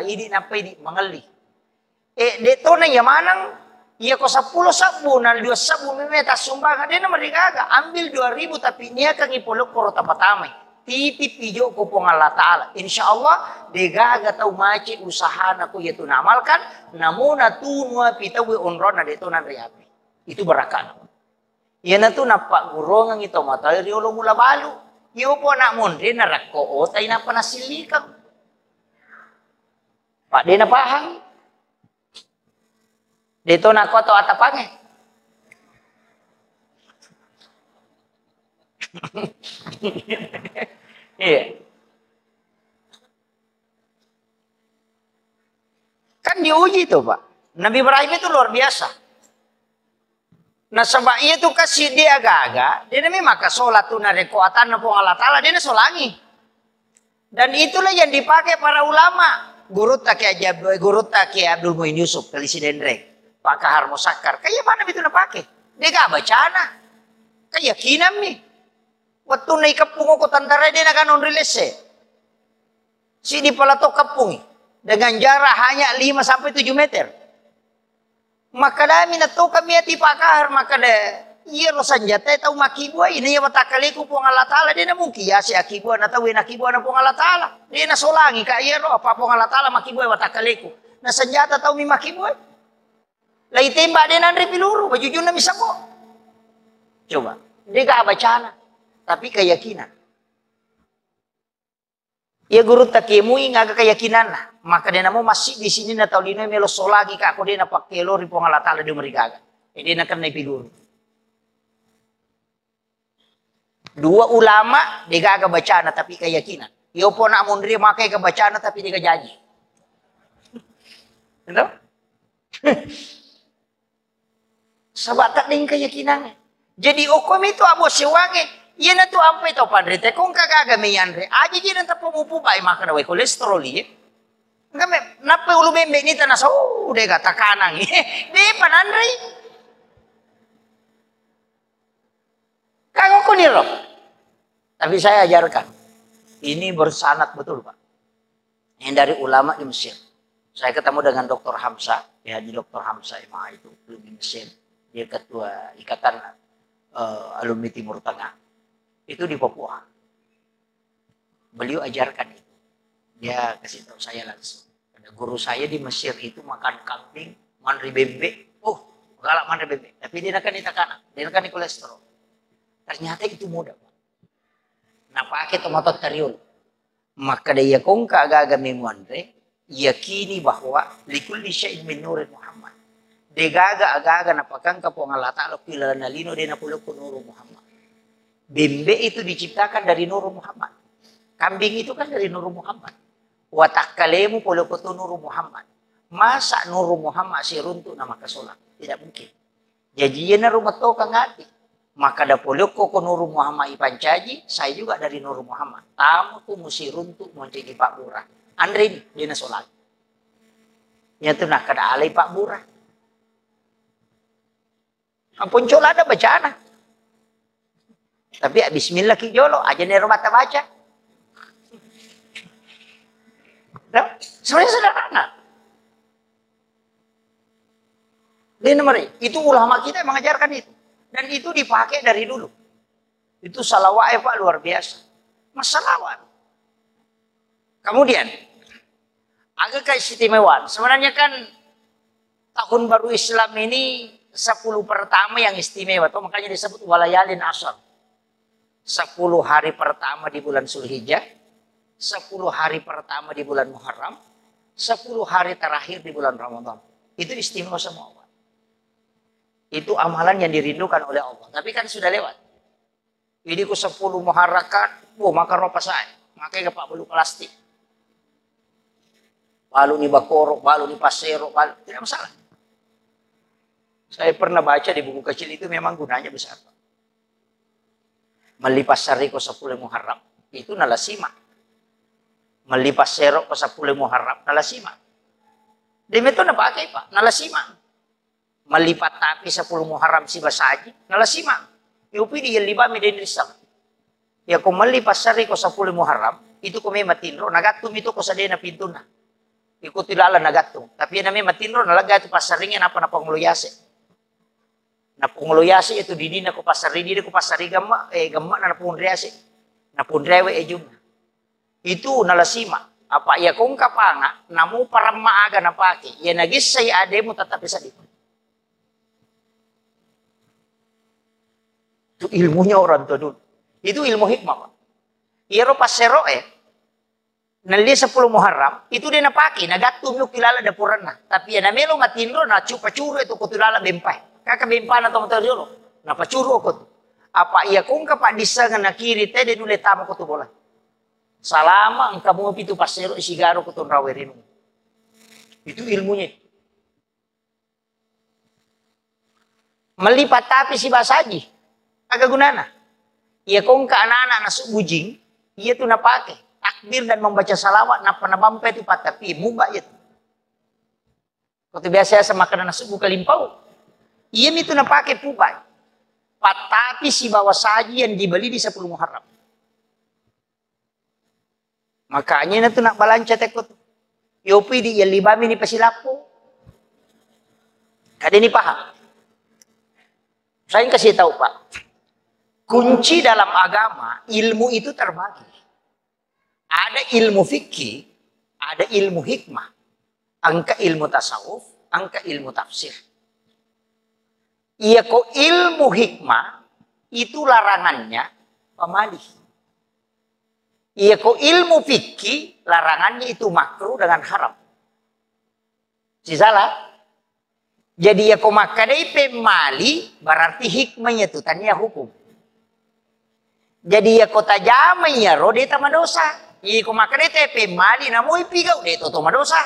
idi napa idi mangali. Deto na yamanang iya ko 10 sabun na 2 sabun mimeta sumbangan dia na marigaga ambil 2.000 tapi niya kang ipolok ko tapatamay. Titip video ko po ng Allah Ta'ala. Insyaallah, degaga tau maci usaha na ko yaitu namalkan, namuna tunwa pitawi onron na dito nan riapi. Itu barakan. Yan na to na pagurong ang ito matay riolo mula balo. Iyo po na mundre na rakko o tay na panasilikang. Pak di na pahang. Dito na ko to atapangin. Iya. Kan diuji tuh Pak. Nabi Ibrahim itu luar biasa. Nah sebab itu kasih dia agak-agak. Dia memang maka sholat tuh narekuatan na pong Allah Ta'ala. Dia solangi. Dan itulah yang dipakai para ulama. Guru tak Abdul Muin Yusuf. Kalisi Dendrek. Pak Kahar Mosakar. Kayak mana itu na pakai? Dia gak bacana. Keyakinan nih. Waktu na ikapung ko tantara din naganon relese. Sini pala to kapung dengan jarak hanya 5 sampai 7 meter. Maka dami na to kami ati pakahar maka de iya lo sanjata tau makibua ini ya matakaliku po Allah Taala dia na mungkin ya si akibua na tawin akibua na po Allah Taala. Dia na solangi ka iya ro apa po Allah Taala makibua matakaliku. Na sanjata tau mi makibua. Lai tembak din andre piluru bajujun na misako. Coba, dia gak bacana. Tapi keyakinan. Ya guru takemu inga keyakinan lah. Maka dia namo masih di sini na tahu dino melo solagi ka ako dia na pakelo ri Allah Taala di merigaga. Dia na kan naipiguro. Dua ulama dia gaga bacana tapi keyakinan. Yo po na mundri makai ke bacana tapi dia gaji. Entah? Sabat tak ding keyakinannya. Jadi hukum itu abo sewange. Yan na to ampay to padre te kung kagagamiyan re aji di nang tapumupu ba maka na way kolesterol ye ngame nape ulo bembe ni ta na so de ga takanang de panandre kago ko ni ro tapi saya ajarkan ini bersanad betul Pak yang dari ulama di Mesir. Saya ketemu dengan Dr. Hamzah ya di Dr. Hamzah itu di Mesir, dia ketua ikatan alumni Timur Tengah. Itu di Papua. Beliau ajarkan itu. Dia kasih tahu saya langsung. Ada guru saya di Mesir itu makan kambing, manri bebek. Oh, galak manri bebek. Tapi dia akan ditakanan. Dia akan kolesterol. Ternyata itu mudah. Nah, pakai tomato teriul. Maka dia kongka agak-agak memuandre. Yakini bahwa likulli syai'in min nurin Muhammad. Dia agak-agak napakang kapong Allah Ta'ala pilala nalino dia napulok ko nuru Muhammad. Bembe itu diciptakan dari Nur Muhammad. Kambing itu kan dari Nur Muhammad. Watakkalemu polokoto Nur Muhammad. Masa Nur Muhammad si runtuk nama kesolat? Tidak mungkin. Jadi na rumah to kang hati. Maka da poloko ko Nur Muhammad ipancaji, saya juga dari Nur Muhammad. Tamu ku musi runtuk moncegi Pak Burah. Andre ini dia na solat. Ya tu nak kada alai Pak Burah. Ampun cola ada bacaan. Tapi bismillah ki jolo aja nih rumah baca. Nah, sebenarnya sederhana. Ini mari, itu ulama kita yang mengajarkan itu. Dan itu dipakai dari dulu. Itu salawat Pak luar biasa. Masalawat. Kemudian agak keistimewaan. Sebenarnya kan tahun baru Islam ini 10 pertama yang istimewa. Tuh, makanya disebut walayalin asar. 10 hari pertama di bulan Zulhijjah, 10 hari pertama di bulan Muharram, 10 hari terakhir di bulan Ramadan. Itu istimewa semua. Itu amalan yang dirindukan oleh Allah. Tapi kan sudah lewat. Ini ku 10 Muharram, makan ropa saya. Makanya pak bulu plastik. Balu ni bakoro, balu ni pasero, balu. Tidak masalah. Saya pernah baca di buku kecil itu memang gunanya besar. Melipas sari ko 10 Muharram itu nalasima. Melipas sero ko 10 Muharram nalasima. Demi itu napakai Pak, nalasima. Melipat tapi 10 Muharram si basaji nalasima. Yupi di liba midin risal. Ya ko melipas sari ko 10 Muharram itu ko may matinro nagatum itu ko sa na pintuna. ikuti lala nagatung. Tapi namanya matinro nalaga itu pasaringin apa na panguluyase. Na panguluyase itu didina ko pasari didi ko pasari gamma na panguluyase. Na pundrewe ejum. Itu nalasima. Apa ya kung kapanga namu para maaga na paki. Ya nagis say ade mo tatapi sa dito. Itu ilmunya orang tua dulu. Itu ilmu hikmah, Pak. Iro pasero nali 10 Muharram, itu dia napaki, nagatum yung kilala da puran na. Tapi yan, namelo matinro na chupa-churo ito ko kilala bempay. Kakabempa na itong mataryo, napachuro ko. Apa iya kung kapadisa nga nakiri, te, din ulit tama ko ito bola. Salama ang kamu pito pasero, isigaro ko itong rawerin mo. Itu ilmunya. Malipat tapi si Basaji, agagunana. Iya kung kaanana na subujing, iya itu napake. Takbir dan membaca salawat, napa-napampai itu patapi, mubah itu. Waktu biasa sama makanan subuh kalimpau. Iya itu napake pubay. Patapi si Bawasaji yang dibeli di 10 Muharram. Makanya na itu nak balanca tekot. Yopi di yang libami ni pasilapo. Kada ni paham. Saya kasih tahu Pak. Kunci dalam agama, ilmu itu terbagi. Ada ilmu fikih, ada ilmu hikmah. Angka ilmu tasawuf, angka ilmu tafsir. Iya kok ilmu hikmah, itu larangannya pamali. Iya kok ilmu fikih, larangannya itu makruh dengan haram. Si salah? Jadi ya kok makadai pemali, berarti hikmahnya itu tanya hukum. Jadi ya kota jamai ya ro deta madosa. Iko makanete pe mali na mo ipigaw dito to madosa.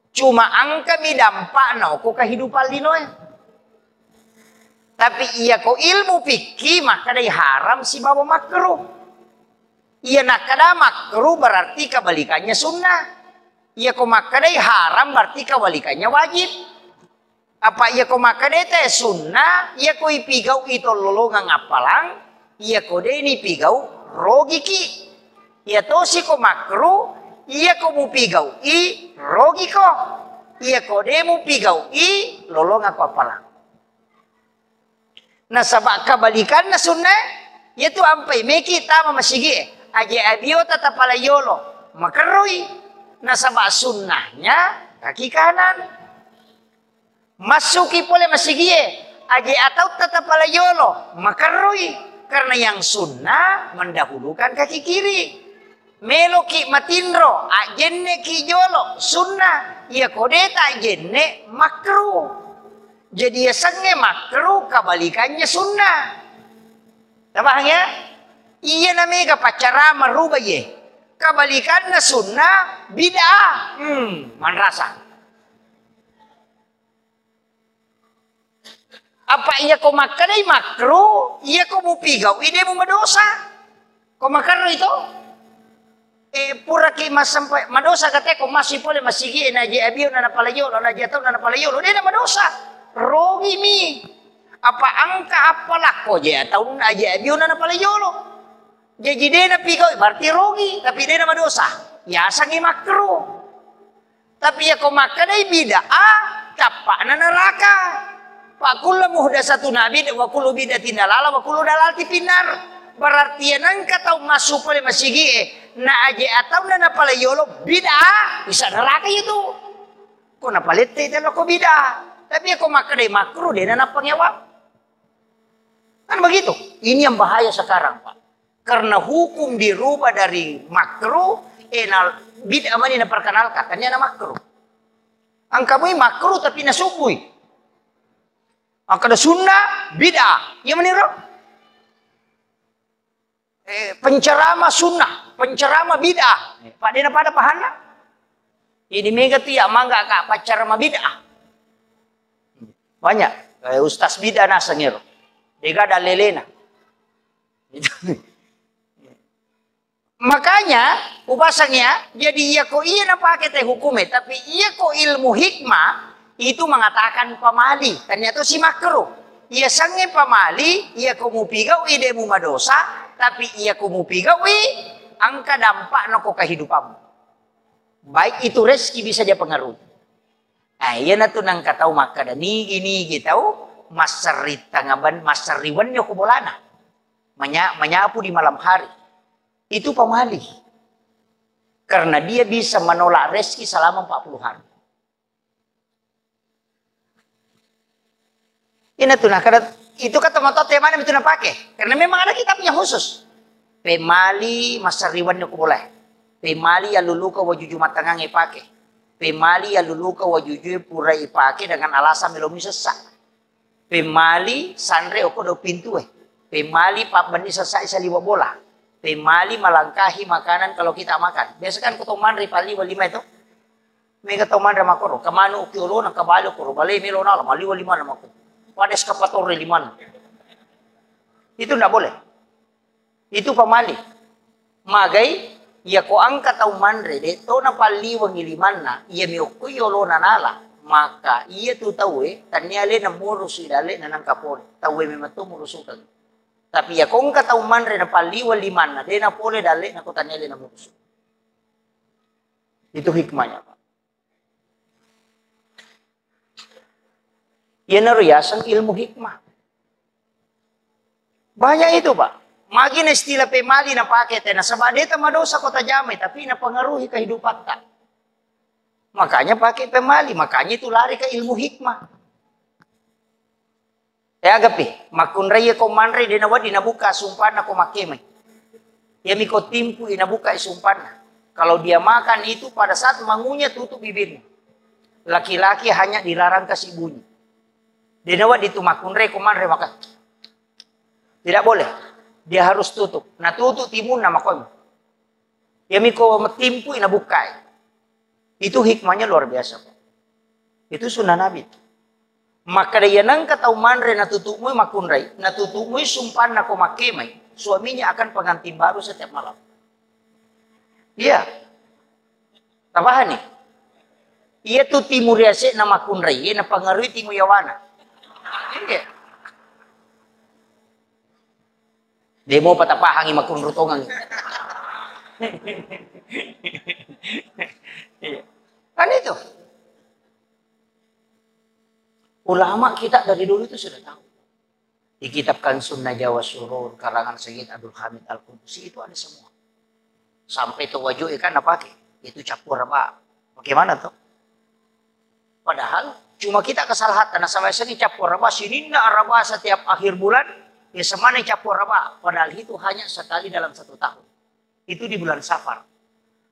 Cuma angka mi dampak no ko kehidupan lino eh. Tapi iya ko ilmu fikih maka dai haram si bawa makruh. Iya nakada makruh berarti kebalikannya sunnah. Iya ko makadai haram berarti kebalikannya wajib. Apa iya ko makadete sunnah, iya ko ipigaw ito lolongang apalang. Iya kode ini pigau rogi ki. Iya tosi ko makru. Iya ko mu pigau i rogi ko. Iya kode mu pigau i lolong ako apalang. Nah sabak kabalikan na sunnah. Iya tu ampai meki tama masigi. Aje abio tatapala yolo. Makarui. Nah sabak sunnahnya kaki kanan. Masuki pole masigi. Aje atau tatapala yolo. Makarui. Karena yang sunnah mendahulukan kaki kiri. Melo ki matinro, ajenne ki jolo, sunnah. Ya kodeta ajenne makruh. Jadi ya sange makruh, kebalikannya sunnah. Tabah ya? Iya namanya pacara merubah ye. Kebalikannya sunnah, bid'ah. Man rasa. Apa iya ko makanay makro? Iya ko mo pigaw, ide mo madosa. Ko makaro ito? Pura ki masampai madosa kate ko masipole masigi na je abiyo na napalayo, na jataw na napalayo. Ide na madosa. Rogi mi. Apa angka apalak ko je ataw na je abiyo na napalayo. Jadi de na pigaw, berarti rogi, tapi de na madosa. Ya sangi makro. Tapi ya ko makanay bid'ah, kapak na neraka. Wa kullu muhdatsatun nabi wa kullu bid'atin dalalah wa kullu dalalati finnar. Berarti nang katau masuk pale masigi na aje atau na pala yolo bid'ah bisa neraka itu. Ko na palette telo ko bid'ah. Tapi ako makadai makruh deh na pangyawa. Kan begitu. Ini yang bahaya sekarang, Pak. Karena hukum dirubah dari makruh bid'ah mani na perkenalkan katanya na makruh. Angkamu makruh tapi nasubui. Ada sunnah, bid'ah. Yang meniru? Penceramah sunnah, penceramah bid'ah. Pak Dena pada pahana? Ini mega tiak mangga kak penceramah bid'ah. Banyak. Ustaz bid'ah nasangir. Dega ada lelena. Makanya, upasangnya, jadi iya ko iya na pakai teh hukumnya, tapi iya ko ilmu hikmah, itu mengatakan pamali. Ternyata si makruh. Ia sange pamali, ia kumupigaw ide mu madosa, tapi ia kumupigaw angka dampak no ko kehidupanmu. Baik itu rezeki bisa dia pengaruh. Nah, iya na tuh nang katau maka dan ini gitu masarita ngaban masariwannya kubolana. Menyapu di malam hari. Itu pemali. Karena dia bisa menolak rezeki selama 40 hari. Ini tuh nah, karena itu kata motor mana itu nak pakai. Karena memang ada kitabnya khusus. Pemali masariwannya kuboleh. Pemali ya luluka wajuju matangang pakai. Pemali ya luluka wajuju pura pakai dengan alasan melomi sesak. Pemali sandre okodo pintu Pemali pak bani sesak isa liwa bola. Pemali melangkahi makanan kalau kita makan. Biasa kan kutoman ripali walima itu. Mega toman ramakoro. Kamano ukiolo nang kabalo koro. Balay melo na mali walima namakoro. Pada eskapatore liman. Itu tidak boleh. Itu pemali. Magai ya ko angka tau manre de to na paliwang iliman na iya mioko yolo nanala maka iya tu tahu tanyale na murus idale na nang kapon tahu memato murusukan tapi ya ko angka tau manre na paliwang liman na de na pole dale na ko tanyale na murus itu hikmahnya Pak. Yan nariyasang ilmu hikmah banyak itu Pak. Magi na istilah pemali na paket na sabadeta madosa kota jamay tapi napangaruhi kehidupan tak. Makanya pakai pemali, makanya itu lari ke ilmu hikmah. Agapi, makunray ko manray dinawa dinabuka sumpan ako makimay. Yami ko timpu inabuka sumpan. Kalau dia makan itu pada saat mangunya tutup bibirnya. Laki-laki hanya dilarang kasih bunyi. Dinawa itu makunray ko manray makan. Tidak boleh. Dia harus tutup. Nah tutup timun nama kau. Yami ko timpu inabukai. Itu hikmahnya luar biasa. Itu sunnah Nabi. Maka dia nang katau manre na tutupmu makunrai, na tutupmu sumpan na ko makemay. Suaminya akan pengantin baru setiap malam. Iya. Tabahan nih. Iya tu timur yase na makunrai, na pangaruhi timu yawana. Iya. Demo patapahangi makunrutongan. Kan itu. Ulama kita dari dulu itu sudah tahu. Di kitab Sunnah Jawa Surur, karangan Sayyid Abdul Hamid Al-Qudusi itu ada semua. Sampai tawaju ikan apa ke? Itu capur apa? Bagaimana tuh? Padahal cuma kita kesalahan. Nah sampai sini capur apa? Sinina araba setiap akhir bulan. Ya semana capur apa? Padahal itu hanya sekali dalam 1 tahun. Itu di bulan Safar.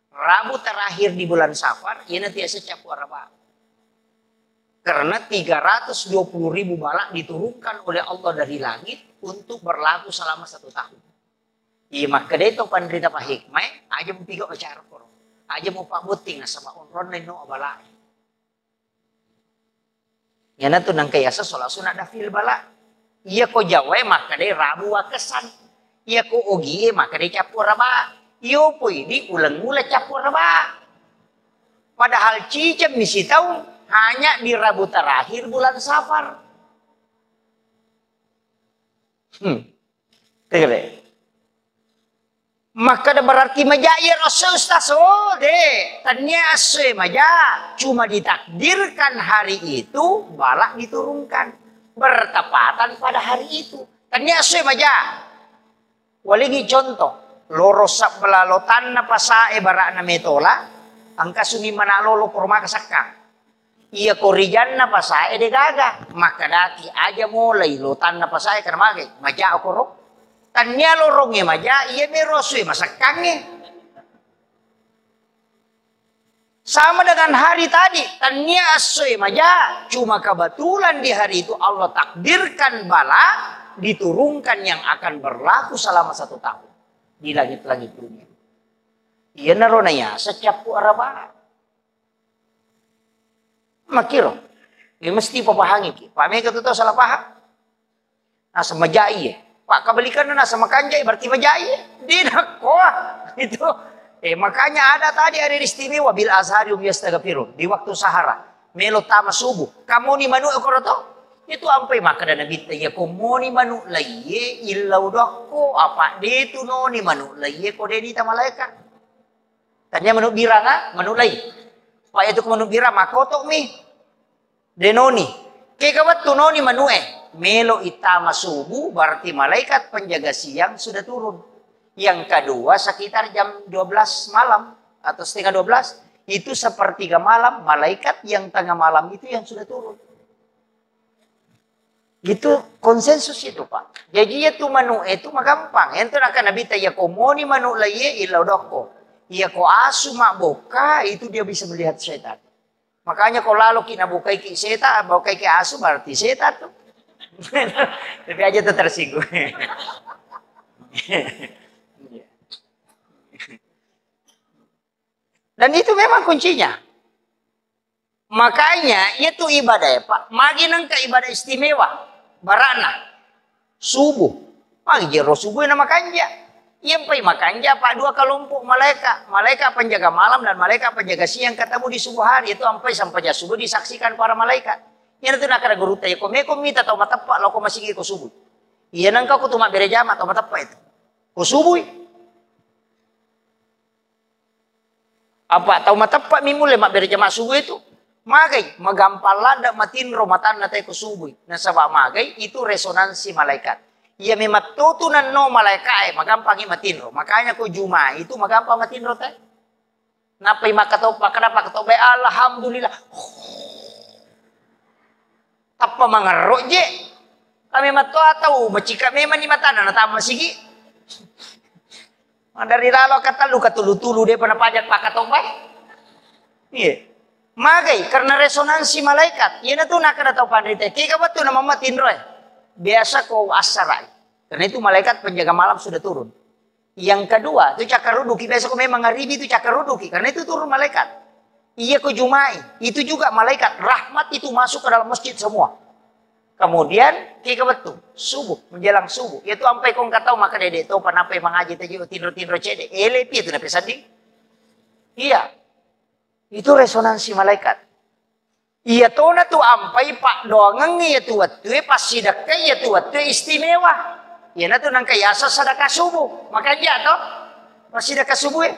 Rabu terakhir di bulan Safar, ya nanti asa capur apa? Karena 320.000 balak diturunkan oleh Allah dari langit untuk berlaku selama 1 tahun. Iya maka itu penderita pak hikmah, aja mau pigo acara koro, aja mau pak buting sama onron no balak. Ya nanti nang kayasa sholat sunat dafil balak. Iya ko jawa maka dia rabu wakesan. Iya ko ogi maka dia capur raba. Iyo po ini ulang-ulang capur raba. Padahal cicam misi tahu hanya di rabu terakhir bulan Safar. Kira. Maka berarti majaya Rasul Ustaz. Oh deh. Tanya aswe maja. Cuma ditakdirkan hari itu balak diturunkan. Bertepatan pada hari itu. Tanya aswe maja. Waligi contoh. Lorosak belalotan na pasae barak na metola. Angka suni manalolo porma kasakang. Iya korijan na pasae de gaga. Maka dati aja mulai lotan na pasae karena magay. Maja ako ro. Tanya lorongnya maja, iya meroswe masakangnya. Sama dengan hari tadi, tanya aswe maja, cuma kebetulan di hari itu Allah takdirkan bala diturunkan yang akan berlaku selama 1 tahun di langit-langit dunia. Iya naronanya secapu araba. Makiro, ya mesti papahangi ki. Pak Mega tuh salah paham. Nah semajai ya. Pak kabelikan na sama kanjai berarti majai. Tidak kok itu. Makanya ada istimewa bil azharium yastaghfirun di waktu sahara. Melo tama subuh. Kamu ni manu ekoroto. Itu ampai maka dana bitta ya komo ni manu laiye illa udakko apa de tu no ni manu laiye ko de di ta malaikat. Tanya menurut biranga, menurut lain. Pak itu menurut bira makoto mi. Denoni. Kekawat tunoni manue. Melo itama subuh berarti malaikat penjaga siang sudah turun. Yang kedua sekitar jam 12 malam atau setengah 12. Itu sepertiga malam, malaikat yang tengah malam itu yang sudah turun. Gitu konsensus itu Pak. Jadi itu manu itu mah gampang. Ente akan nabi tanya komoni manu laye ilaudoko. Iya ko asu mak boka itu dia bisa melihat setan. Makanya kalau lalu kina bukai ki setan, bukai ki asu berarti setan tuh. Tapi aja tuh tersinggung. Dan itu memang kuncinya. Makanya itu ibadah ya Pak. Magi nangka ibadah istimewa. Barana. Subuh. Magi jero subuh nama kanja. Yang pai makanja Pak dua kelompok malaikat. Malaikat penjaga malam dan malaikat penjaga siang ketemu di subuh hari. Itu sampai jam subuh disaksikan para malaikat. Yang itu nak ada guru tanya. Kau minta tau mata Pak. Lo kau masih ke subuh. Iya nangka aku tuh mak berejama tau mata Pak itu. Kau subuh. Apa tahu mata Pak mimule mak berjamaah subuh itu magai magampal lada matin romatan natai ku subuh nah sabak magai itu resonansi malaikat ia memat tutunan no malaikat magampangi matin ro makanya ku juma itu magampang matin ro teh napai makatau pak kenapa katau be alhamdulillah apa mangarro je kami matto atau macika memang ni matana na tama sigi dari lalu kata lu katulu-tulu dia pernah pajak pak katong bay. Iya. Magai karena resonansi malaikat. Iya tuh nak ada tahu pandai. Kika betul nama matin roy. Biasa kau asarai. Karena itu malaikat penjaga malam sudah turun. Yang kedua itu cakaruduki. Biasa kau memang ngaribi itu cakaruduki. Karena itu turun malaikat. Iya kau jumai. Itu juga malaikat. Rahmat itu masuk ke dalam masjid semua. Kemudian kika betul subuh menjelang subuh itu sampai kau nggak tahu maka dede tahu panapai mengaji tadi tindro cede elepi itu napi sandi iya itu resonansi malaikat iya tuh na tuh ampai pak doangan ya tuh waktu pas sedekah ya tuh waktu istimewa iya na tuh nangka yasa sedekah subuh makanya toh pas sedekah subuh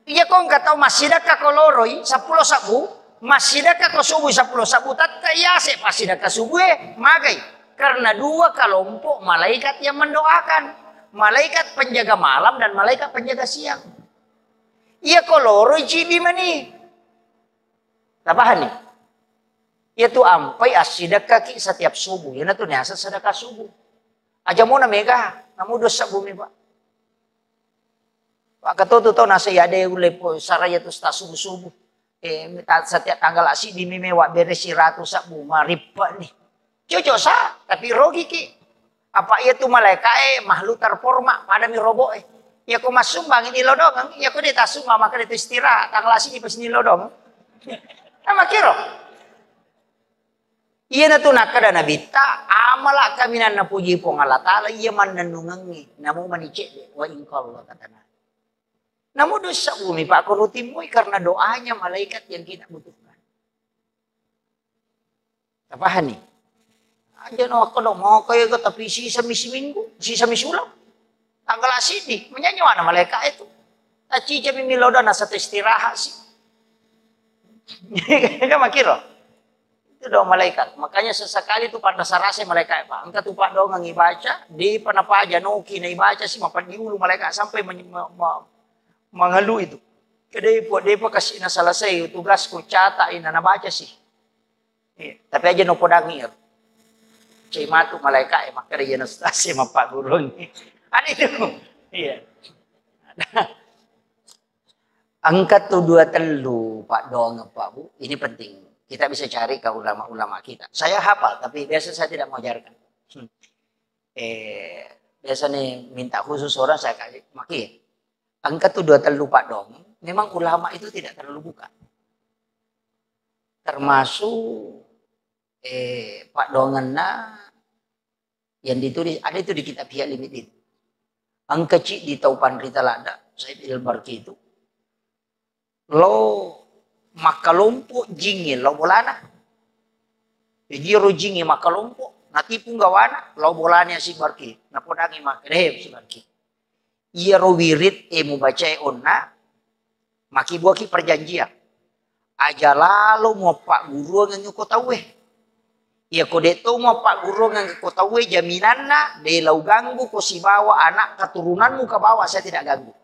iya kau nggak tahu mas sedekah koloroi 10 sabu masih dekat ke subuh 10 sabu tatka ya se pasti dekat subuh magai karena dua kelompok malaikat yang mendoakan malaikat penjaga malam dan malaikat penjaga siang iya koloro cibi mani tabahan nih itu ampai asidaka ki setiap subuh ya tuh nih sedekah subuh aja mau na mega namu dosa bumi Pak Pak katoto to nasa ya ada ulepo saraya tuh sta subuh setiap tanggal asih di memewa beresi ratu sak bunga riba nih cocok sa tapi rogi ki apa ia tuh malaikat makhluk terforma pada mi robo ya ku masumbang ini lodong ya ku ditasuma maka itu istirahat tanggal asih di pesini lodong sama kiro iya na tuh nakada nabita amala kami na puji pong Allah Ta'ala iya man nanungangi namu manicet wa inkallah katana namun dosa bumi Pak Kurutimui karena doanya malaikat yang kita butuhkan. Apa nih? Aja no ako no mau kayo ko tapi sisa minggu, sisa misulang. Tanggal asidi, menyanyi mana malaikat itu? Taci jami miloda na satu istirahat sih. Kan makiro. Itu doa malaikat. Makanya sesekali itu pada sarase malaikat Pak. Angkat tuh Pak doa ngibaca di panapa aja noki na ibaca sih mapan diulu malaikat sampai mengeluh itu. Kedai buat depa kasih na selesai tugasku catat ina na baca sih. Tapi aja no podangi. Cai matu malaikat maka dia na stasi mapak guru ni. Ada itu. Iya. Angkat tuh 2 telu Pak Dong Pak Bu. Ini penting. Kita bisa cari ke ulama-ulama kita. Saya hafal tapi biasa saya tidak mau ajarkan. Biasa nih minta khusus orang saya kasih maki. Angkat tuh 2 telu Pak Dong. Memang ulama itu tidak terlalu buka. Termasuk Pak Dongena yang ditulis ada itu di kitab Hiya Limited. Ang kecil di Taupan Rita Lada, saya Ilbarki itu. Lo makalompo jingin lo bolana. Jiro jingi makalompo natipu gawana lo bolanya si Barki. Napodangi makreh si Barki. Iya ro wirid mu baca onna Maki buaki perjanjian. Aja lalu mau pak guru yang kau tahu ya kode itu mau pak guru yang kau tahu jaminanna de lau ganggu kau si bawa anak keturunanmu ke bawah saya tidak ganggu.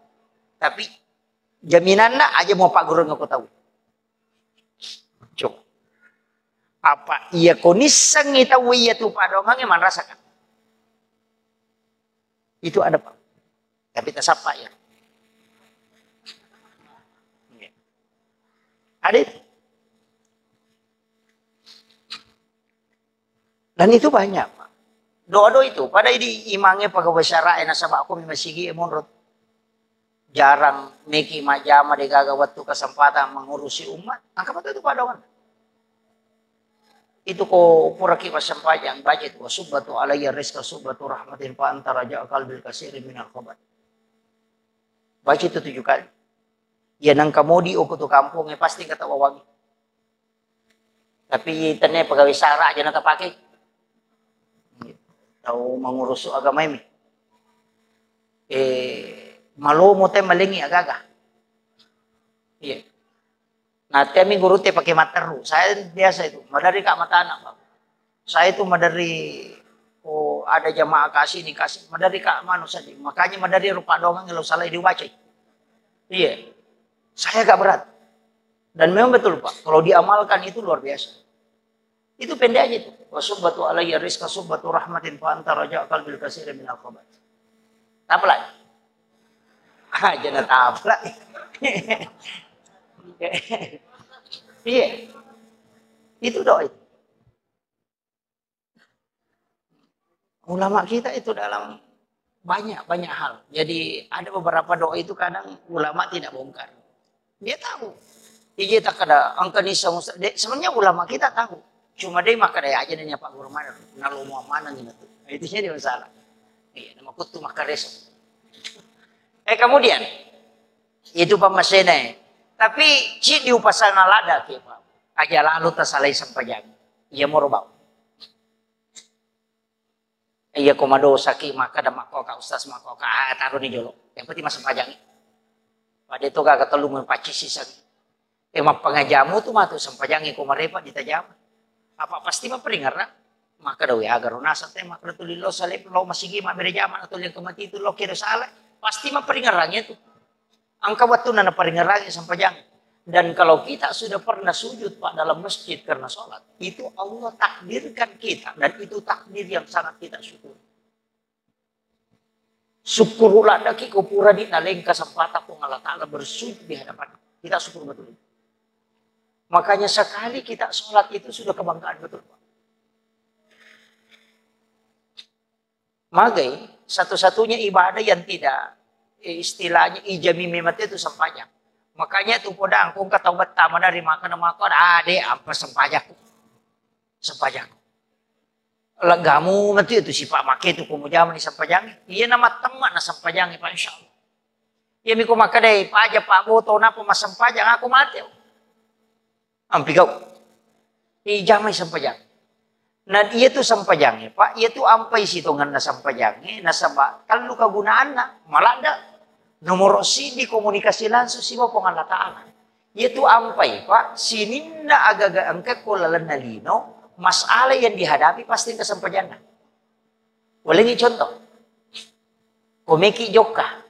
Tapi jaminanna aja mau pak guru yang kau tahu. Coba. Apa iya kau nisang tahu iya tuh pak dongeng mana rasakan? Itu ada pak. Tapi tak sapa ya. Ada itu. Dan itu banyak pak. Doa-doa itu pada di imangnya pegawai syara nasabah aku masih menurut jarang meki majama de gaga waktu kesempatan mengurusi umat. Angka itu padangan. Itu ko pura kipas sampajang baca itu wasubatu alayya rizqa subatu rahmatin fa anta raja qalbil kasiri minal khabat. Baca itu 7 kali. Ya nang kamodi o kutu kampungnya pasti kata wangi. Tapi ternyata pegawai syara aja nata pakai. Tahu mengurus agama ini. Malu mo teh malingi agaga. Iya. Nah, kami guru teh pakai materu. Saya biasa itu, madari kak mata anak, Pak. Saya itu madari ada jamaah kasih dikasih, madari kak manu saja. Makanya madari rupa dongeng kalau salah dibaca. Iya. Saya gak berat. Dan memang betul Pak, kalau diamalkan itu luar biasa. Itu pendek aja itu. Wasubatu alayya rizqa subatu rahmatin fa anta raja qalbil kasir minal khabat. Apa lagi? Jangan apa lagi. Iya. Itu doa itu. Ulama kita itu dalam banyak hal. Jadi ada beberapa doa itu kadang ulama tidak bongkar. Dia tahu. Dia tak ada angka nisa. Sebenarnya ulama kita tahu. Cuma dia maka dia aja nanya Pak Guru mana. Nalu mau mana nih itu. Itu dia masalah. Iya, nama kutu maka reso. Kemudian itu pemasena. Tapi cik di upasana lada ke Pak. Aja lalu tersalai sempajang. Ia mau robau. Iya komado saki maka ada makoka ustaz makoka taruh di jolo. Yang penting masuk pajang. Pada itu gak ketelu mempaci sisa. Emak pengajamu tuh mah tuh sempajangi kumarepa ditajam. Apa pasti mah peringarna. Maka dawe agar nasa teh maka tu lilo salib lo masih gima berejaman atau yang kemati itu lo kira salah. Pasti mah peringarannya tuh. Angka waktu nana peringarannya sempajangi. Dan kalau kita sudah pernah sujud Pak dalam masjid karena sholat, itu Allah takdirkan kita dan itu takdir yang sangat kita syukuri. Syukurulah daki kupura di naleng kesempatan pun Allah Ta'ala bersujud di hadapan. Kita syukur betul. Makanya sekali kita sholat itu sudah kebanggaan betul. Magai satu-satunya ibadah yang tidak istilahnya ijami mimat itu sempajak. Makanya itu podang kung kataubat tama dari makan ade apa sempajakku. Sempajakku. Legamu mati itu si Pak make itu kumujaman di sempajang. Iya nama teman na sempajang Pak insyaallah. Iya miku maka deh Pak aja Pak boto napa mas sempajang aku mati. Ampi kau. Ijamai sempajang. Nah iya tuh sempajangnya Pak, iya tuh ampai sitongan na sempajangnya nasaba kalau kagunaan na malah ada nomor di komunikasi langsung si Bapak Allah Ta'ala. Yaitu ampai Pak, sininda agak-agak angkat kulalan nalino, masalah yang dihadapi pasti kesempajannya. Boleh ini contoh. Komeki Joka,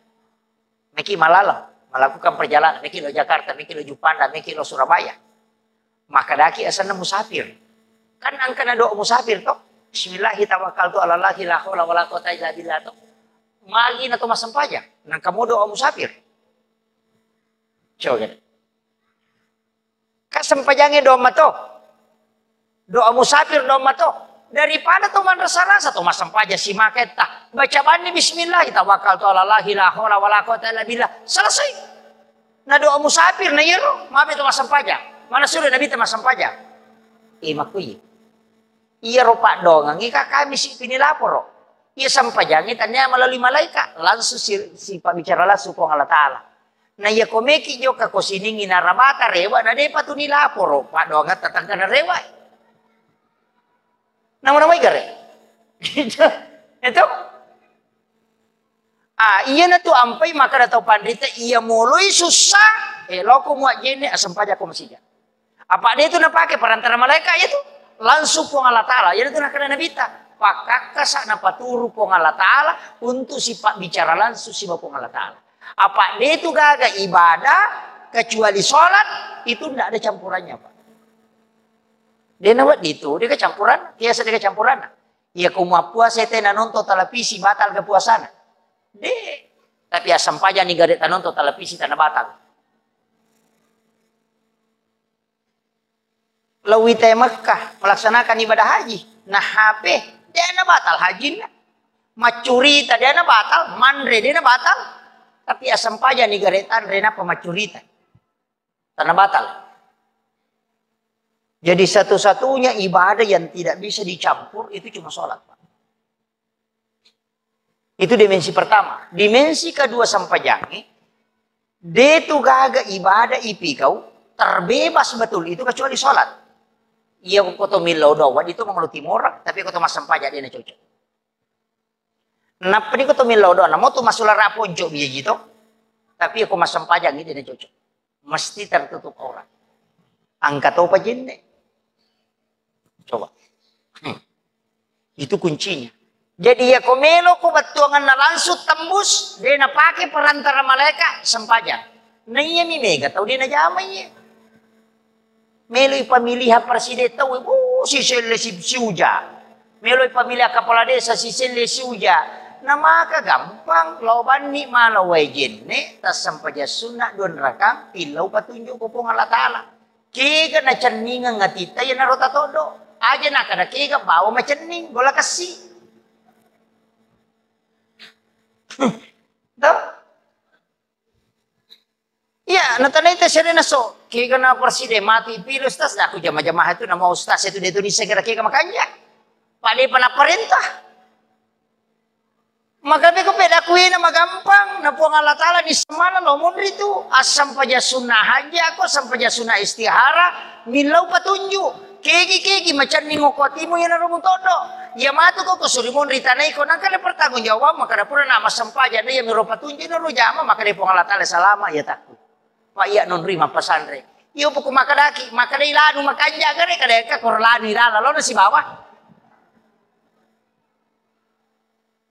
Meki Malalang, melakukan perjalanan, Meki lo Jakarta, Meki lo Jupanda, Meki lo Surabaya. Maka daki asana musafir. Kan angkana doa musafir toh. Bismillahirrahmanirrahim. Ala la haula wala quwata illa billah toh. Magi na tumasang pajak. Nang kamu doa musafir. Coba kan. Kasampajangnya doa mato. Doa musafir doa mato. Daripada tuh man rasa-rasa tumasang pajak si maketa. Baca bani bismillah. Tawakkaltu ala la haula wala quwata illa billah. Selesai. Na doa musafir na yero. Maaf tumasang pajak. Mana sudah Nabi tumasang pajak. Makuyi. Iya ropak dong. Ngika kami si pinilapor. Ia sampajangnya tanya melalui malaikat langsung si Pak bicara langsung kong Allah Ta'ala. Nah ya komeki joka ko siningi narabata rewa na depa tu nilaporo Pak doangat tatangka na rewa. Nama-nama igare. Itu Iya na tu ampai maka datau pandita iya mulai susah. Loko muat jene asam pajak ko masih. Apa dia itu na pakai perantara malaikat itu langsung pong Allah Ta'ala. Ia itu nak kena nabita. Pakakka sa na paturu pong Allah Ta'ala untuk sifat bicara langsung si pong Allah Ta'ala. Apa dia itu gaga ibadah kecuali sholat itu tidak ada campurannya Pak. Dia nawat itu dia kecampuran, biasa dia kecampuran. Iya kumua puasa tena nonton televisi batal ke puasana. Deh, tapi asam paja nih garet nonton televisi tanah batal. Lawi teh Mekah melaksanakan ibadah haji. Nah HP dia na batal haji na. Macurita dia na batal, mandre dia na batal. Tapi asam paja nih garetan rena pemacurita. Tanah batal. Jadi satu-satunya ibadah yang tidak bisa dicampur itu cuma sholat Pak. Itu dimensi pertama. Dimensi kedua sampajangi. Dia itu gaga ibadah ipi kau terbebas betul itu kecuali sholat. Iya koto milau dawat itu mengeluh timur, tapi koto masam pajak dia cocok. Napa di koto milau dawat, mau tu masulah raponco biar gitu, tapi aku masam pajak dia cocok. Mesti tertutup orang. Angkat apa jenne? Coba. Itu kuncinya. Jadi ya komelo ko batuangan na langsung tembus, dia na pakai perantara malaikat sempajak. Nah iya mi mega tahu dia na jamanya. Melo pemilihan presiden tahu, si sele si siuja. Melo pemilihan kepala desa si sele siuja. Nah maka gampang lawan ni malawai jenne tas sampaja sunnah don rakam pilau patunjuk kupung Allah Ta'ala. Kega na ceningan ngatita ya na rota todo. Aja nak kada kega bawa macening bola kasih. Tahu? Ya, natanay ta siya rin na so. Kaya na presiden mati pilo ustaz. Aku jama-jamaah itu nama ustaz itu dia tulis segera kaya makanya. Pali pa na perintah. Magabi ko pedakuin na magampang. Na po ang Allah Ta'ala ni semana lo mundri itu. Asam paja sunnah haji ako. Asam paja sunnah istihara. Milaw patunjuk. Kegi macam ni ngokoti mo yan na rumutodo. Ya matu ko kusurimon ritanay ko nang kada pertanggung jawab maka da pura nama sampaja na ya miro patunjuk na rujama maka da po ang Allah Ta'ala salama ya takut. Pak iya non rima pesantren. Iyo buku makadaki, makadai lanu makanja gare kadeka korlani rala lo si bawah.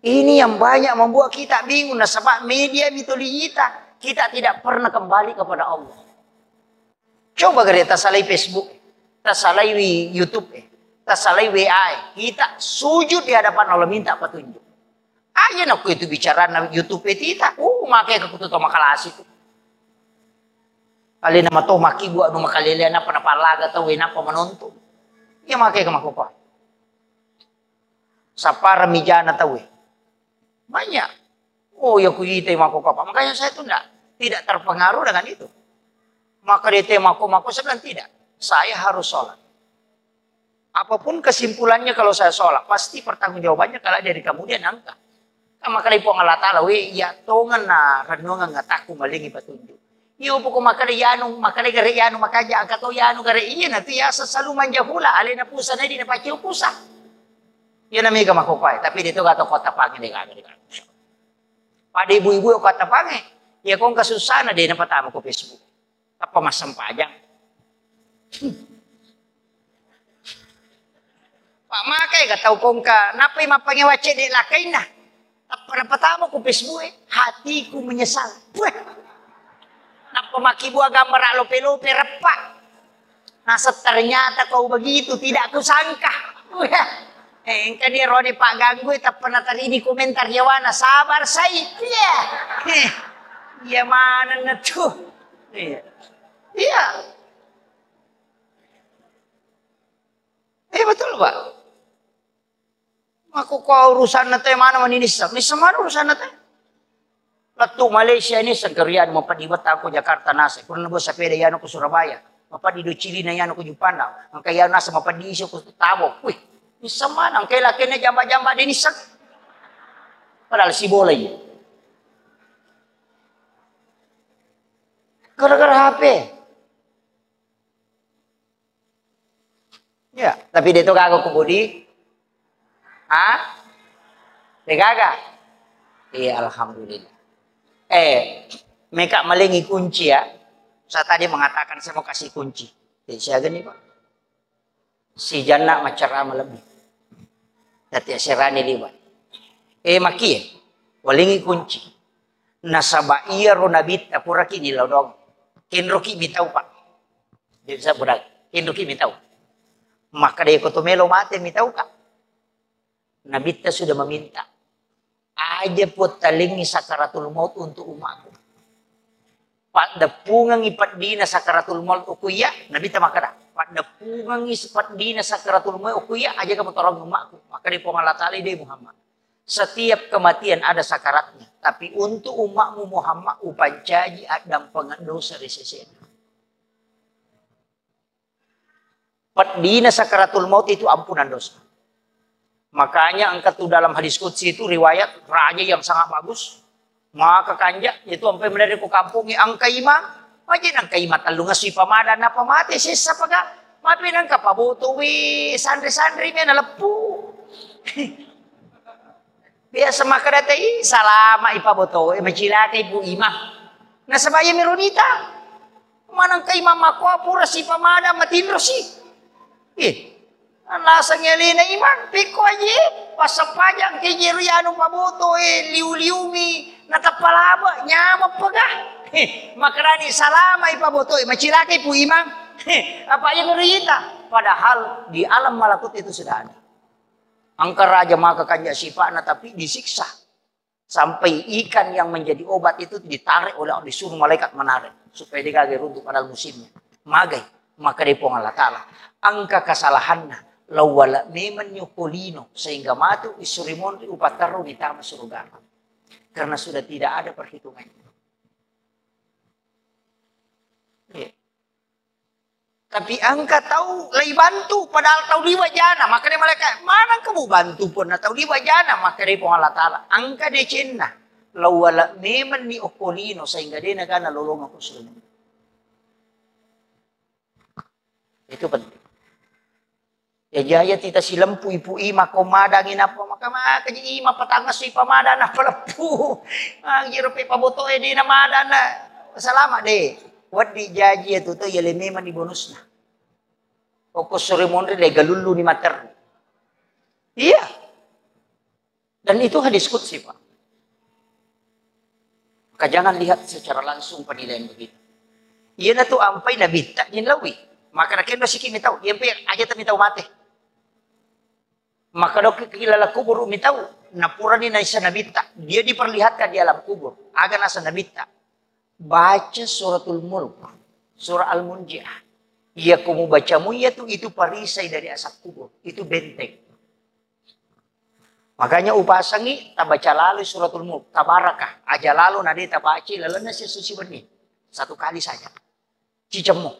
Ini yang banyak membuat kita bingung nah sebab media mitologita kita tidak pernah kembali kepada Allah. Coba gare tasalai Facebook, tasalai YouTube, tasalai WA, kita sujud di hadapan Allah minta petunjuk. Aja nak itu bicara na YouTube kita, makai kekututo makalas itu. Kali nama to maki gua anu makalele na panapalaga tahu ina pa manonton. Iya makai ka makupa. Sa para mijana tahu. Banyak. Oh ya kuita makupa. Makanya saya itu tidak terpengaruh dengan itu. Maka dia mako saya bilang tidak. Saya harus sholat. Apapun kesimpulannya kalau saya sholat, pasti pertanggungjawabannya kalau dari kemudian angka. Maka lipo Allah Ta'ala ya tongan na renungan ngataku malingi petunjuk. Iyo po kung makariyano makaja ang katoyano gare iya na tiya sa saluman jahula alin na pusa na di na pachiw pusa. Yan na may kamakupay. Tapi dito gato kota pangin di kagad. Pada ibu-ibu kota pangin. Ya kung kasusana di na patama ko Facebook. Tapa masampajang. Pak makay kataw kong ka napay mapangiwache di lakay na. Tapa na patama ko Facebook hati ko menyesal. Pemakibuah gambar alope-lope repak. Nasa ternyata kau begitu, tidak kusangka. Engka dia roni Pak Ganggu, tak pernah tadi di komentar Yawana, sabar saya. Ya mana na tuh. Iya. Betul Pak. Aku kau urusan nate mana maninisam. Ni semana urusan nate. Latu Malaysia ini segerian mapadibat ako Jakarta nasa. Kung nabo sa peda yan ako Surabaya. Mapadido Chile na yan ako Jupanda. Ang kaya nasa mapadiso ko tabo. Uy, isa man. Ang kailaki na jamba-jamba din isa. Padahal si bola yun. Gara-gara HP. Ya, tapi dito gago ko budi. Ha? Di gaga. Iya, alhamdulillah. Mereka melengi kunci ya. Saya tadi mengatakan saya mau kasih kunci. Jadi saya gini Pak. Si jannah macarama lebih. Tati serani liwat. Maki ya. Walingi kunci. Nasaba iya ronabit apura kini laudong. Kinroki mitau Pak. Jadi saya budak. Kinroki mitau. Maka dia kotomelo mate mitau Kak. Nabita sudah meminta. Aja talingi sakaratul maut untuk umatku. Pada pungang ipat dina sakaratul maut ukuya, Nabi makada. Pada pungang ipat dina sakaratul maut ukuya, aja kamu tolong umatku. Maka di Allah Ta'ala dia Muhammad. Setiap kematian ada sakaratnya. Tapi untuk umatmu Muhammad, upancaji dan pengandosa resesen. Pat dina sakaratul maut itu ampunan dosa. Makanya angkat tuh dalam hadis qudsi itu riwayat raja yang sangat bagus. Maka kanja itu sampai mendari ku kampungi angka imam. Aja angka imam talu ngasi pamada na pamate sisa paga. Mapi nangka pabuto wi sandri-sandri me na lepu. Biasa maka datai salama ipaboto macilate ibu imam. Na sabaya meronita. Manang ka imam ako apura si pamada matindro si. Nasa ngelina iman, piko aja, pasapajang kejiriano pabuto liu-liumi, natapalaba, nyama pagah. Makarani salama ipabuto, macilaki po imang. Apa yang ngerita? Padahal di alam malakut itu sudah ada. Angka raja maka kanya sifat, tapi disiksa. Sampai ikan yang menjadi obat itu ditarik oleh disuruh malaikat menarik. Supaya dia kagak runtuh pada musimnya. Magai, maka dia pun Allah Ta'ala. Angka kesalahannya. Lawala meman nyukulino sehingga matu isurimon upataru di taman surga karena sudah tidak ada perhitungannya. Tapi angka tahu lay bantu padahal tahu liwa jana maka dia mereka mana kamu bantu pun tahu liwa jana maka dia pun Allah Ta'ala angka dia cenna lawala meman ni ukulino sehingga dia negana lolong aku surga. Itu penting. Ya jaya tita silam pui-pui makomadangin apa maka kaji ima patangas si pamada na palepu. Ang jiro pe paboto di namada na salama deh. Wat di jaji itu tuh ya memang di bonusna. Fokus sore monde le galulu ni mater. Iya. Dan itu hadis qudsi Pak. Maka jangan lihat secara langsung penilaian begitu. Iya na tuh ampai na bitta lawi. Maka na kendo sikimi tahu. Iya pe aja tami tahu mate. Maka dok kilala kubur umi tahu napurani na isa nabita dia diperlihatkan di alam kubur agar nasa nabita baca suratul mulk surah al-munjiah ia kamu bacamu itu perisai dari asap kubur itu benteng makanya upasangi tabaca lalu suratul mulk tabarakah aja lalu nadi tabaci lalana sesuci benih satu kali saja cicemu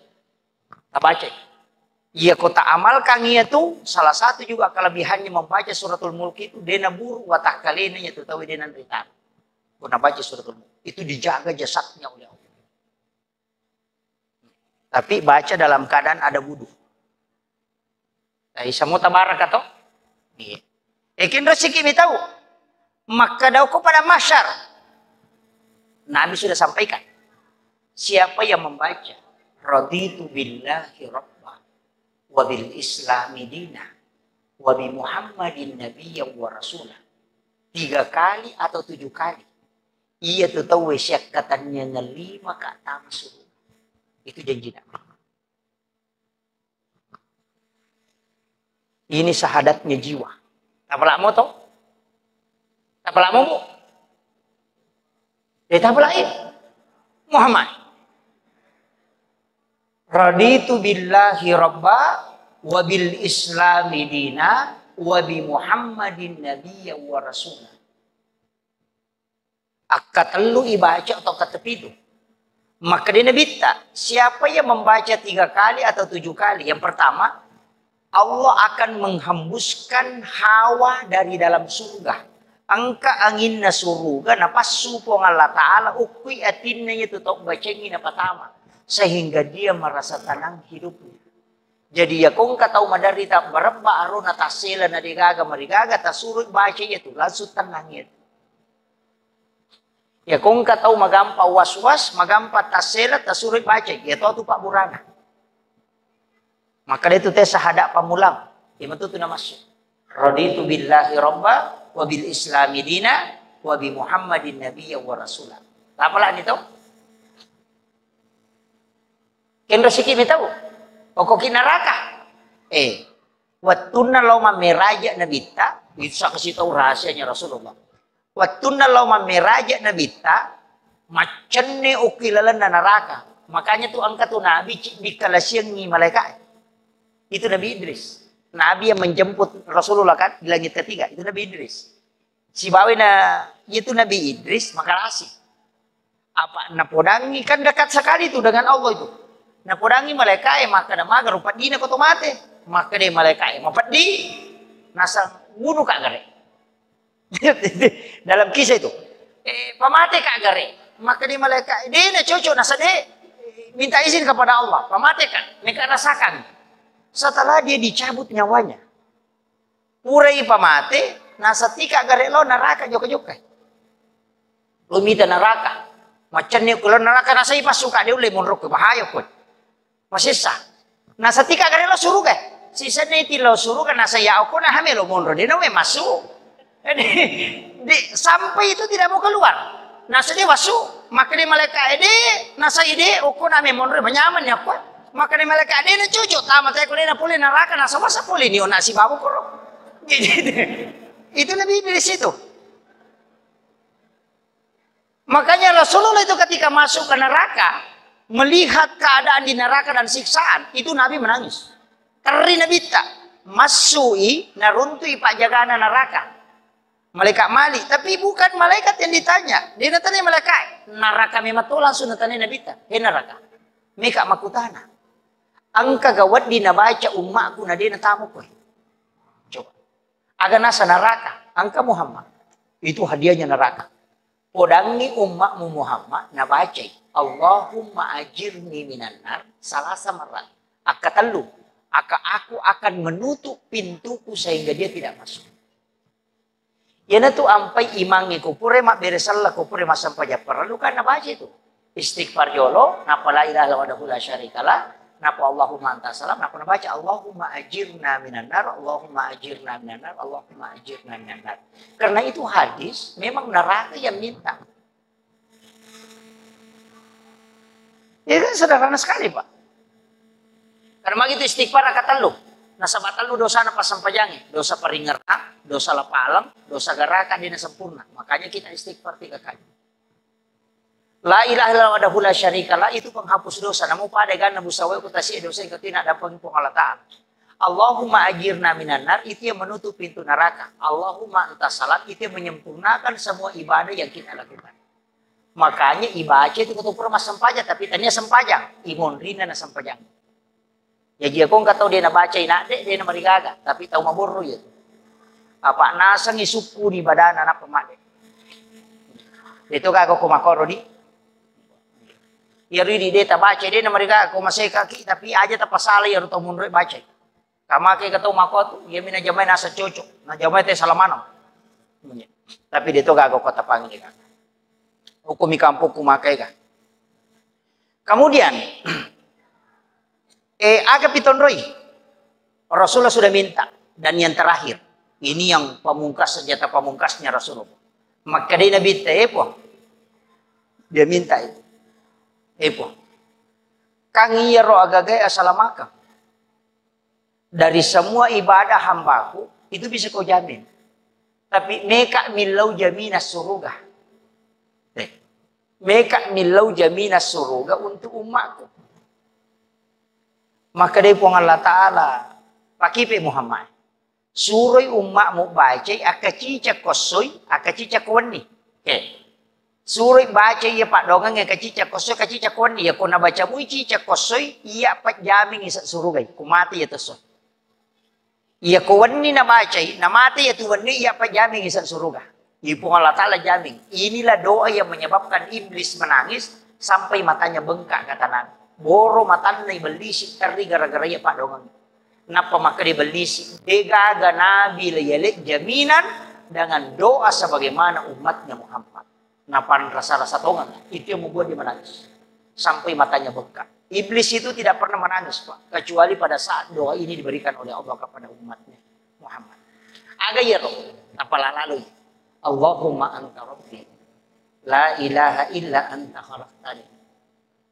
tabaca. Ia kota amalkan itu salah satu juga kelebihannya membaca suratul mulk itu dena buru watak kalena itu tahu dena ritan. Kena baca suratul mulk itu dijaga jasadnya oleh Allah. Tapi baca dalam keadaan ada wudu. Semua tabarak atau? Iya. Ekin rezeki tahu. Maka daw ko pada masyar. Nabi sudah sampaikan. Siapa yang membaca raditu billahi rabb wabil islami dina wabi muhammadin nabiyya wa rasulah 3 kali atau 7 kali ia tuh tahu syak katanya ngelima ke atas surga itu janji Nabi ini sahadatnya jiwa tapalak mo to tapalak mo bu tapalak Muhammad raditu billahi rabba wa bil islami dina wa bi muhammadin nabiyya wa rasulah. Akad lu ibaca atau kata pitu. Maka dia nabita, siapa yang membaca 3 kali atau 7 kali? Yang pertama, Allah akan menghembuskan hawa dari dalam surga. Angka angin na surga na pasupong Allah Ta'ala ukui atinna itu tok bacengin na patama. Sehingga dia merasa tenang hidupnya. Jadi ya kung kataw madarita barabba aro na tasela na digaga marigaga tasurut baca itu langsung tenang itu. Ya kung ka tahu magampa was-was, magampa tasela, tasurit baca. Ya tahu tu Pak Burana. Maka itu teh sahada pamulang. Ima tu na masuk. Raditu billahi robba, wa bil islami dina, wa bi Muhammadin nabiyya wa rasulah. Apalah itu? Ken resiki tahu. Pokok neraka. Wattuna lauma meraja nabita, bisa kasih tahu rahasianya Rasulullah. Wattuna lauma meraja nabita, macenne ukilalan na neraka. Makanya tuh angkat tuh Nabi di kalasiang ni malaikat. Itu Nabi Idris. Nabi yang menjemput Rasulullah kan di langit ketiga. Itu Nabi Idris. Si bawe na itu Nabi Idris makarasi. Apa napodangi kan dekat sekali itu dengan Allah itu. Napodangi malaikat maka na maga rupat dina ko mate. Maka dia malaikat mapat di nasang bunuh kak gare. Dalam kisah itu. Pamate kak gare. Maka dia malaikat dia na cocok nasa dia minta izin kepada Allah. Pamate kan mereka rasakan. Setelah dia dicabut nyawanya. Purai pamate nasa tika gare lo neraka joka-joka. Lo minta neraka. Macam ni kalau neraka nasa ipasuka dia ulai monrok bahaya pun. Masih sah. Nasa tika gare lo suruh ke? Sisa ni ti lo suruh kan nasa ya aku nah hame lo monro dia nawe masuk. Sampai itu tidak mau keluar. Nasa dia masuk. Maka dia malaikat nasa ide aku nah monro menyaman ya kuat. Maka dia malaikat dia cucu tamat saya kuliah pulih neraka nasa masa pulih ni ona si babu koro. Itu Nabi dari situ. Makanya Rasulullah itu ketika masuk ke neraka, melihat keadaan di neraka dan siksaan, itu Nabi menangis. Karena Nabi tak masui naruntui pak jagana neraka. Malaikat mali, tapi bukan malaikat yang ditanya. Dia natanya malaikat. Neraka memang tu langsung natanya Nabi tak. Neraka. Meka makutana. Angka gawat di nabaca umatku na dia natamu ko. Coba. Aga nasa neraka. Angka Muhammad. Itu hadiahnya neraka. Podangi umatmu Muhammad nabaca. Allahumma ajirni minan nar salasa marat. Akatalu. Aku akan menutup pintuku sehingga dia tidak masuk. Yana tu ampai imangi ko pure mak beresalla ko pure masampai perlu kan nabaca itu. Istighfar yolo napa la ilaha illallah wa la syarikalah. Napa Allahumma anta salam, napa baca Allahumma ajirna minan nar, Allahumma ajirna minan nar, Allahumma ajirna minan nar. Karena itu hadis memang neraka yang minta. Ini kan sederhana sekali, Pak. Karena begitu istighfar kata lu. Nasabatan lu dosa apa sampajangi, dosa peringerna, dosa lapalam, dosa garakan dina sempurna. Makanya kita istighfar 3 kali. La ilaha illallah wa la syarikalah itu penghapus dosa. Namun pada gana busawai kutasi dosa yang ketina ada penghimpung Allah Ta'ala. Allahumma ajirna minan nar itu yang menutup pintu neraka. Allahumma anta salat itu yang menyempurnakan semua ibadah yang kita lakukan. Makanya ibadah itu ketupur mas sempajang tapi tanya sempajang. Imun rina na sempajang. Ya jika kau nggak tahu dia na baca inade dia na marigaga tapi tahu maburu ya. Apa nasang isupu di badan anak pemade. Itu kagak aku makoro di. Ya ridi dia tak baca dia na marigaga aku masih kaki tapi aja tak pasal ya ruto mundur baca. Kama kay kataw makot ya mina jamay nasa cocok na jamay tayo salamano. Tapi dito kagak kau tapangin ka. Hukum ikampung kumakai ka. Kemudian aga pitonroy. Rasulullah sudah minta dan yang terakhir ini yang pamungkas senjata pamungkasnya Rasulullah. Maka dia Nabi po. Dia minta itu. Epo. Kang iya ro agagay asalamaka. Dari semua ibadah hambaku itu bisa kau jamin. Tapi meka milau jaminas suruga. Meka milau jaminas suruga untuk umatku. Maka dia pun Allah Ta'ala pakipe Muhammad. Suruh umatmu baca akacica kosoy akacica kawani. Suruh baca iya pak dongang yang kacica kosoy kacica kawani. Ya kona baca mu cica kosoy iya pak jamin isa surugay. Kumati ya teso. Iya kawani na baca na mati ya tuwani iya pak jamin isa suruga. Ipung Allah Ta'ala jamin. Inilah doa yang menyebabkan iblis menangis sampai matanya bengkak kata Nabi. Boro matanya belisi teri gara-gara ya pak dongang. Napa maka dia belisi? Degaga Nabi layalik jaminan dengan doa sebagaimana umatnya Muhammad. Napan rasa-rasa tongan. Itu yang membuat dia menangis. Sampai matanya bengkak. Iblis itu tidak pernah menangis, Pak. Kecuali pada saat doa ini diberikan oleh Allah kepada umatnya. Muhammad. Aga ya roh. Apalah lalu. Allahumma anta rabbi. La ilaha illa anta khalaqtani.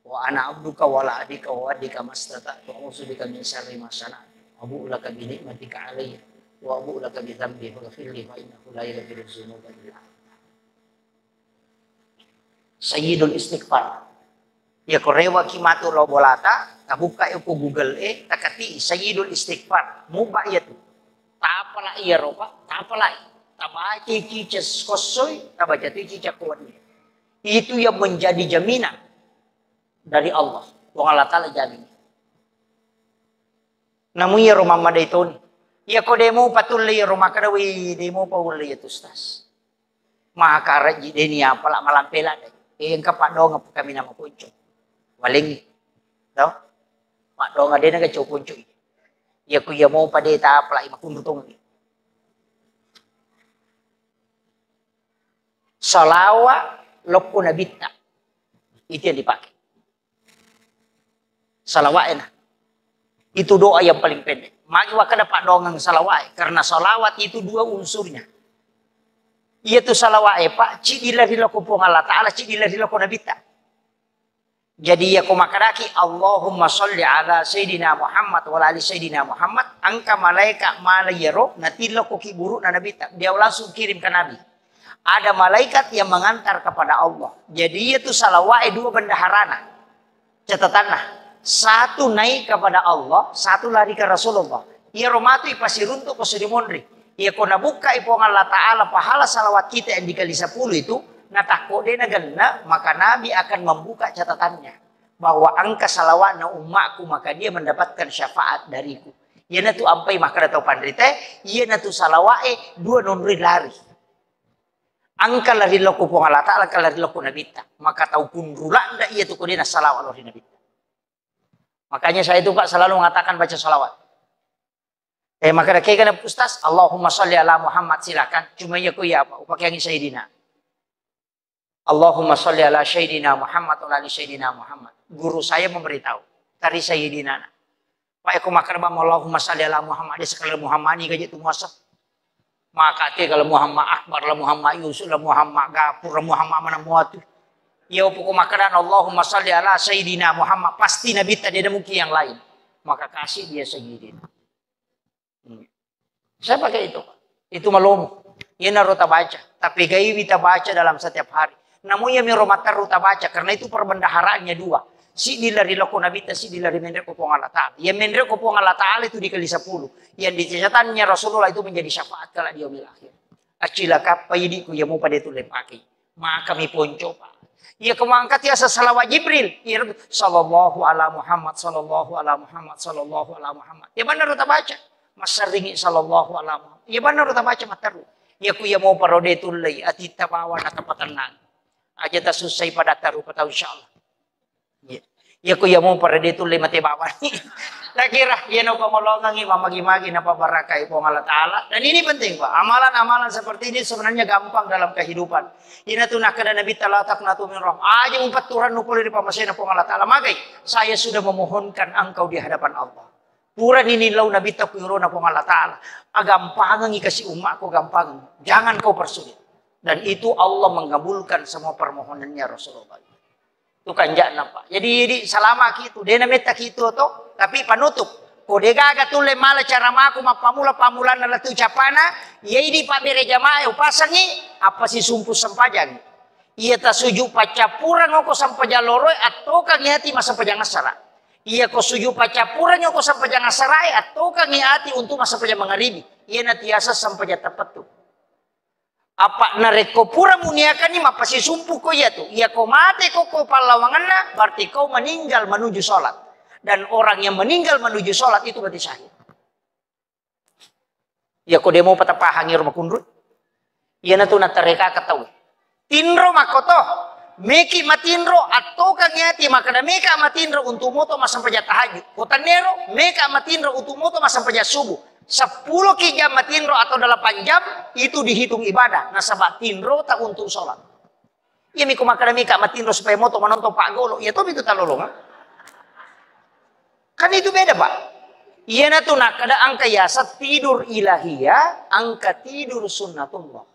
Wa ana abduka wa la adika wa adika mastata'tu. Wa usubika min syarri ma sana'tu. Wa bu'laka bi ni'matika alayya. Wa bu'laka bi dhanbi faghfirli fa innahu la yaghfiru dzunuba illa anta. Sayyidul istighfar. Ya korewa kimatu lo bolata, tabuka ko Google takati sayyidul istighfar. Muba ya tu. Tapala iya ropa, tapala. Tabaca cicas kosoy, tabaca cicas kuat. Itu yang menjadi jaminan dari Allah. Wong Allah Ta'ala jamin. Namun ya Roma madaiton. Ya ko demo patuloy Roma kadawi demo pa ulay tustas. Maka raji deni apala malampela dai. Yang kapak dong kami nama punco. Waling. Tahu? Pak dong ada naga cow punco. Ya ku ya mau pada ta apala imakundutong. Salawa loko nabita. Itu yang dipakai. Salawat enak. Itu doa yang paling pendek. Magiwa kada pak dong ang salawat. Karena salawat itu dua unsurnya. Iya tu salawat pak, cidilah di loko pong Allah Ta'ala, cidilah di loko nabita. Jadi ya ko makaraki, Allahumma sholli ala Sayyidina Muhammad wa ali Sayyidina Muhammad, angka malaika malayero, natilo ko kiburu na nabita. Dia langsung kirim ke Nabi. Ada malaikat yang mengantar kepada Allah. Jadi ya tu salawat dua bendaharana. Catatanlah, satu naik kepada Allah, satu lari ke Rasulullah. Ia romatu ipasiruntuk ko sedimondri. Ya kau buka ipong Allah Ta'ala pahala salawat kita yang dikali 10 itu natakut dia nagana, maka Nabi akan membuka catatannya bahwa angka salawat na umatku maka dia mendapatkan syafaat dariku. Ya natu ampai maka datau pandrite, ya natu salawat dua nonri lari. Angka lari loko pong Allah Ta'ala lari loko nabita, maka tahu pun rulanda ia tu kodena salawat lari nabita. Makanya saya itu Pak selalu mengatakan baca salawat. Maka dah kaya ustaz, Allahumma sholli ala Muhammad silakan. Cuma ya ku ya apa? Pakai yang Sayyidina. Allahumma sholli ala Sayyidina Muhammad wa ala Sayyidina Muhammad. Guru saya memberitahu dari Sayyidina. Pak aku makan bang Allahumma sholli ala Muhammad. Dia sekali Muhammad ni gaji tu muasa. Maka kalau Muhammad Akbar lah Muhammad Yusuf lah Muhammad Gafur lah Muhammad mana muatu. Ya pokok makanan Allahumma sholli ala Sayyidina Muhammad. Pasti Nabi tadi ada mungkin yang lain. Maka kasih dia Sayyidina. Saya pakai itu. Itu malomo. Ia naruta baca. Tapi gaya kita baca dalam setiap hari. Namun ia miromatar ruta baca. Karena itu perbendaharaannya dua. Si dilari loko nabita, si dilari mendrek kopong Allah Ta'ala. Yang mendrek kopong Allah Ta'ala itu dikali 10. Yang dicatatannya Rasulullah itu menjadi syafaat kala di yaumil akhir. Acila kapaydiku yang mau pada itu lepaki. Maka kami ponco pak. Ia kemangkat ya salawat Jibril. Ia sallallahu ala Muhammad, sallallahu ala Muhammad, sallallahu ala Muhammad. Ya benar ruta baca. Masaringi sallallahu alaihi wasallam. Ya benar ta baca mataru. Ya ku ya mau parode tulay at itapawan at patanan. Aja ta susay pada taru pataw insyaallah. Ya ku ya mau parode tulay matibawan. Nakira yan o pamolongang mamagi-magi na pabarakay po Allah Ta'ala. Dan ini penting Pak. Amalan-amalan seperti ini sebenarnya gampang dalam kehidupan. Ina tu nakada Nabi talatak na tuminroh. Aja umpaturan nupuli di pamasya na po Allah Ta'ala. Magay, saya sudah memohonkan engkau di hadapan Allah. Pura dinilaw na bita kuyuro na pong Allah Ta'ala. Agampangan ikasi umat ko gampang. Jangan kau persulit. Dan itu Allah mengabulkan semua permohonannya Rasulullah. Itu kanjak na Pak. Jadi salama gitu. Dia namita gitu to. Tapi panutup. Kode gaga tule mala cara maku mapamula-pamulan na latu capana. Yadi Pak bere jamaah upasangi. Apa si sumpu sampajan. Ia tasuju pacapurang ako sampajaloroy. Atau kang hati masa pajangasara. Ia ko suju pacapurannya ko sampai jangan sarai atau kang hati untuk masa paja mengaribi. Ia natiasa sampai tepat tu. Apa nareko pura muniakan ni mapasi sumpu ko ya tu. Ia ko mate ko palawangan berarti kau meninggal menuju sholat. Dan orang yang meninggal menuju sholat itu berarti syahid. Ia ko demo patapahangi rumah kundrut. Ia natu natareka katawi. Tinro makoto. Meki matinro atau kanyati makana meka matinro untuk moto masam paja tahajud. Kotanero meka matinro untuk moto masam paja subuh. 10 jam matinro atau 8 jam itu dihitung ibadah. Nah sabat tinro tak untuk sholat. Iya miku makadami kak matinro supaya moto menonton Pak Golo. Ya toh itu talolong. Kan itu beda Pak. Iya na tuh nak kada angka yasa tidur ilahiyah, angka tidur sunnatullah.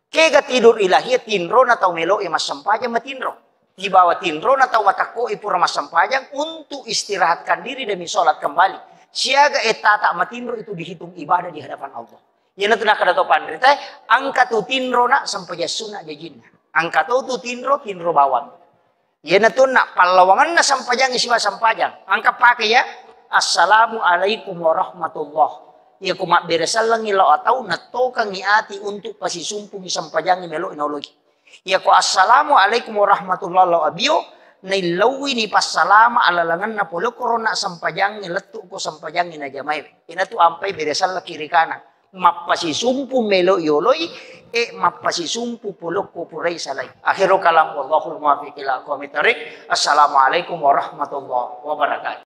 Kega tidur ilahiyah tinro na tau melo mas sampajang matinro. Di bawah tinro na tau matako ipura mas sampajang untuk istirahatkan diri demi sholat kembali. Siaga etata matinro itu dihitung ibadah di hadapan Allah. Iya na tuh nak kada tau pandrita, angka tuh tinro na sampaja sunnah jajinna. Angka tu tinro bawang. Ya na tuh nak palawangan na sampajang isiwa sampajang. Angka pakai ya. Assalamualaikum warahmatullah. Ya kumak beresal lang ilo ataw na to kang iati untuk pasisumpung sampajang melo inologi. Ya ko assalamualaikum warahmatullah lo abiyo. Na ilawi ni pasalama alalangan na pulo korona sampajang niletu ko sampajang inajamay. Ina tu ampay beresal la kiri kanan. Mapasisumpu melo yoloy mapasisumpu pulok pupuray salay. Akhiro kalam wallahul muwaffiq ila aqwamit thariq. Assalamualaikum warahmatullahi wabarakatuh.